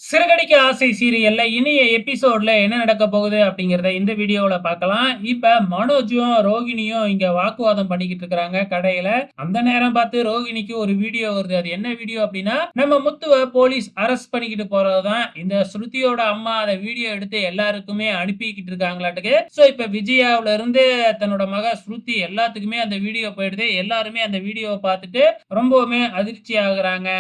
சிறகடிக்க ஆசை சீரியல்ல இனிய எபிசோட்ல என்ன நடக்க போகுது அப்படிங்கிறத இந்த வீடியோல பார்க்கலாம். இப்ப மனோஜும், ரோகிணியும் இங்க வாக்குவாதம் பண்ணிக்கிட்டு இருக்காங்க கடையில. அந்த நேரம் பார்த்து ரோகிணிக்கு ஒரு வீடியோ வருது. அது என்ன வீடியோ அப்படின்னா, நம்ம முத்துவ போலீஸ் அரெஸ்ட் பண்ணிக்கிட்டு போறதுதான். இந்த ஸ்ருதியோட அம்மா அத வீடியோ எடுத்து எல்லாருக்குமே அனுப்பிக்கிட்டு இருக்காங்களாட்டுக்கு. சோ இப்ப விஜயாவுல இருந்து தன்னோட மக ஸ்ருதி எல்லாத்துக்குமே அந்த வீடியோ போயிடுது. எல்லாருமே அந்த வீடியோவ பார்த்துட்டு ரொம்பவுமே அதிர்ச்சி ஆகுறாங்க.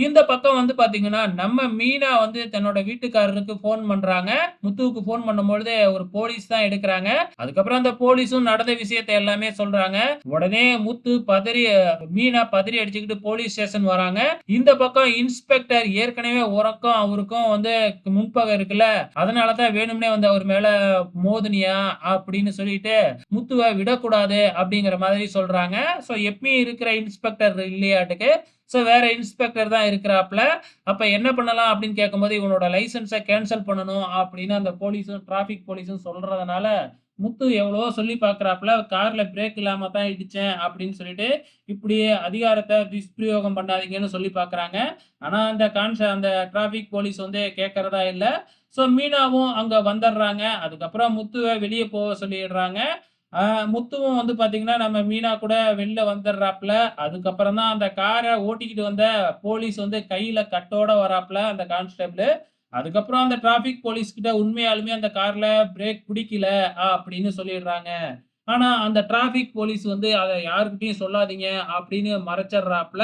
இந்த பக்கம் வந்து பார்த்தீங்கன்னா, நம்ம மீனா வந்து தன்னோட வீட்டுக்காரருக்கு ஃபோன் பண்றாங்க. முத்துவுக்கு ஃபோன் பண்ணும்பொழுது ஒரு போலீஸ் தான் எடுக்குறாங்க. அதுக்கப்புறம் அந்த போலீஸும் நடந்த விஷயத்த எல்லாமே சொல்றாங்க. உடனே முத்து பதறி மீனா பதறி அடிச்சுக்கிட்டு போலீஸ் ஸ்டேஷன் வராங்க. இந்த பக்கம் இன்ஸ்பெக்டர் ஏற்கனவே உனக்கும் அவருக்கும் வந்து முன்பகை இருக்குல்ல, அதனால தான் வேணும்னே வந்து அவர் மேல மோதுனியா அப்படின்னு சொல்லிட்டு முத்துவ விடக்கூடாது அப்படிங்கிற மாதிரி சொல்றாங்க. சோ எப்பயும் இருக்கிற இன்ஸ்பெக்டர் இல்லையாட்டுக்கு. சோ வேற இன்ஸ்பெக்டர் தான் இருக்கிறாப்ல. அப்ப என்ன பண்ணலாம் அப்படின்னு கேட்கும்போது, இவனோட லைசென்ஸ கேன்சல் பண்ணணும் அப்படின்னு அந்த போலீஸும், டிராஃபிக் போலீஸும் சொல்றதுனால, முத்து எவ்வளவோ சொல்லி பார்க்கிறாப்ல. கார்ல பிரேக் இல்லாம தான் இடிச்சேன் அப்படின்னு சொல்லிட்டு, இப்படி அதிகாரத்த துஷ்பிரயோகம் பண்ணாதீங்கன்னு சொல்லி பார்க்குறாங்க. ஆனா அந்த டிராஃபிக் போலீஸ் வந்து கேட்கறதா இல்ல. சோ மீனாவும் அங்க வந்துடுறாங்க. அதுக்கப்புறம் முத்துவ வெளிய போக சொல்லிடுறாங்க. ஆ முத்துவும் வந்து பார்த்தீங்கன்னா, நம்ம மீனா கூட வெளில வந்துடுறாப்ல. அதுக்கப்புறம் தான் அந்த கார ஓட்டிக்கிட்டு வந்த போலீஸ் வந்து கையில கட்டோட வராப்ல, அந்த கான்ஸ்டபிளு. அதுக்கப்புறம் அந்த டிராஃபிக் போலீஸ் கிட்ட உண்மையாலுமே அந்த கார்ல பிரேக் பிடிக்கல அப்படின்னு சொல்லிடுறாங்க. ஆனா, அந்த டிராஃபிக் போலீஸ் வந்து அத யார்கிட்டயும் சொல்லாதீங்க அப்படின்னு மறைச்சர்றாப்ல.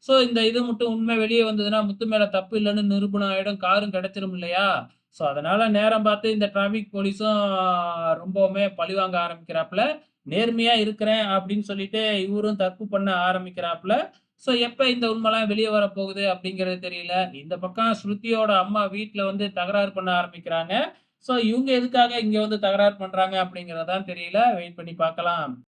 சோ இந்த இது மட்டும் உண்மை வெளிய வந்ததுன்னா, முத்து மேல தப்பு இல்லன்னு நிரூபணம் ஆயிடும். காரும் கிடைச்சிரும் இல்லையா? சோ அதனால நேரம் பார்த்து இந்த டிராஃபிக் போலீஸும் ரொம்பவுமே பழிவாங்க ஆரம்பிக்கிறாப்ல. நேர்மையா இருக்கிறேன் அப்படின்னு சொல்லிட்டு இவரும் தப்பு பண்ண ஆரம்பிக்கிறாப்ல. சோ எப்ப இந்த உண்மைலாம் வெளிய வரப்போகுது அப்படிங்கிறது தெரியல. இந்த பக்கம் ஸ்ருதியோட அம்மா வீட்ல வந்து தகராறு பண்ண ஆரம்பிக்கிறாங்க. சோ இவங்க எதுக்காக இங்க வந்து தகராறு பண்றாங்க அப்படிங்கிறது தான் தெரியல. வெயிட் பண்ணி பார்க்கலாம்.